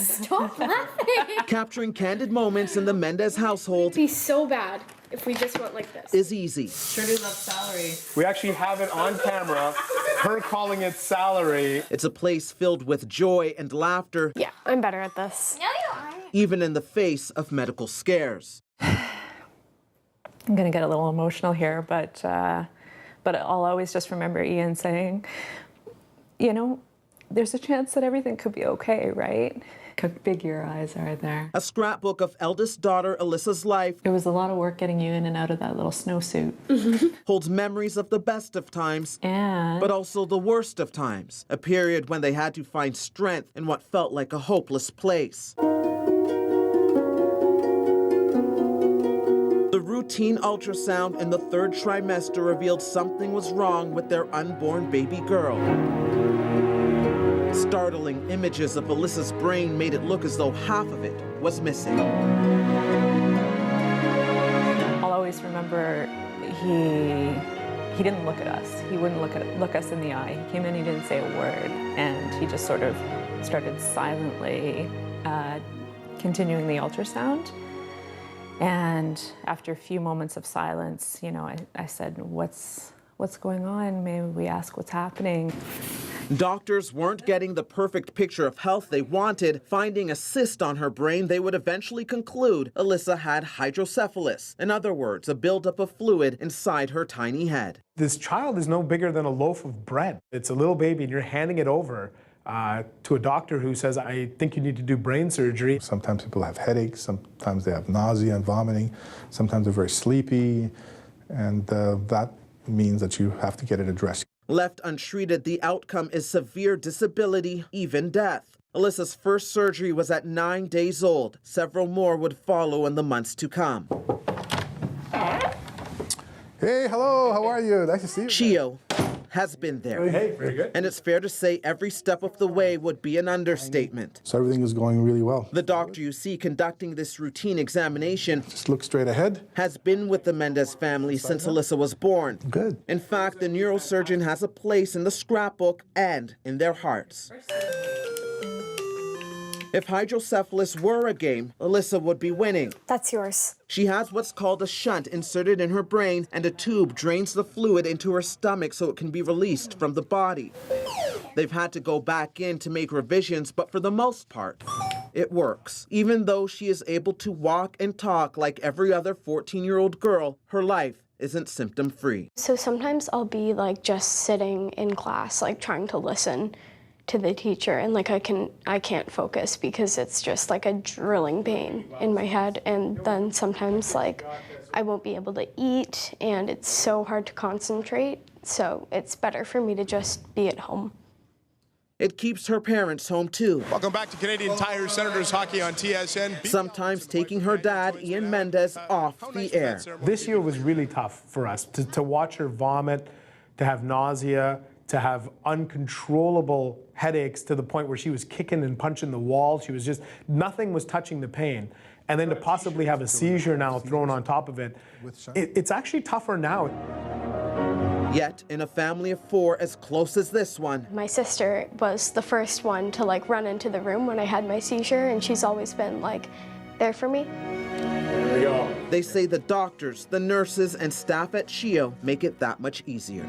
Stop laughing. Capturing candid moments in the Mendez household It'd be so bad if we just went like this. is easy. Sure do love celery. We actually have it on camera, her calling it salary. It's a place filled with joy and laughter, Yeah, I'm better at this. No, you aren't. even in the face of medical scares. I'm going to get a little emotional here, but I'll always just remember Ian saying, you know, there's a chance that everything could be okay, right? How big your eyes are there. A scrapbook of eldest daughter Elissa's life It was a lot of work getting you in and out of that little snowsuit. holds memories of the best of times, And but also the worst of times, a period when they had to find strength in what felt like a hopeless place. The routine ultrasound in the third trimester revealed something was wrong with their unborn baby girl. Startling images of Elissa's brain made it look as though half of it was missing. I'll always remember he didn't look at us. He wouldn't look us in the eye. He came in, he didn't say a word, and he just sort of started silently continuing the ultrasound. And after a few moments of silence, you know, I said, what's going on? May we ask what's happening? Doctors weren't getting the perfect picture of health they wanted. Finding a cyst on her brain, they would eventually conclude Elissa had hydrocephalus. In other words, a buildup of fluid inside her tiny head. This child is no bigger than a loaf of bread. It's a little baby and you're handing it over to a doctor who says, I think you need to do brain surgery. Sometimes people have headaches, sometimes they have nausea and vomiting, sometimes they're very sleepy, and that means that you have to get it addressed. Left untreated, the outcome is severe disability, even death. Elissa's first surgery was at 9 days old. Several more would follow in the months to come. Hey, hello, how are you? Nice to see you. CHEO has been there. Hey, very good. And it's fair to say every step of the way would be an understatement. So everything is going really well. The doctor you see conducting this routine examination Just look straight ahead. has been with the Mendez family since Elissa was born. Good. In fact, the neurosurgeon has a place in the scrapbook and in their hearts. If hydrocephalus were a game, Elissa would be winning. That's yours. She has what's called a shunt inserted in her brain, and a tube drains the fluid into her stomach so it can be released from the body. They've had to go back in to make revisions, but for the most part, it works. Even though she is able to walk and talk like every other 14-year-old girl, her life isn't symptom-free. So sometimes I'll be like just sitting in class, like trying to listen to the teacher, and like I can't focus because it's just like a drilling pain in my head, and then sometimes like I won't be able to eat and it's so hard to concentrate, so it's better for me to just be at home. It keeps her parents home too, Welcome back to Canadian Tire Senators Hockey on TSN. sometimes taking her dad, Ian Mendez, off the air. This year was really tough for us to watch her vomit, to have nausea, to have uncontrollable headaches to the point where she was kicking and punching the wall. She was just, nothing was touching the pain. And then to possibly have a seizure now thrown on top of it, it's actually tougher now. Yet, in a family of 4 as close as this one, My sister was the first one to like run into the room when I had my seizure, and she's always been like there for me. There we go. they say the doctors, the nurses, and staff at CHEO make it that much easier.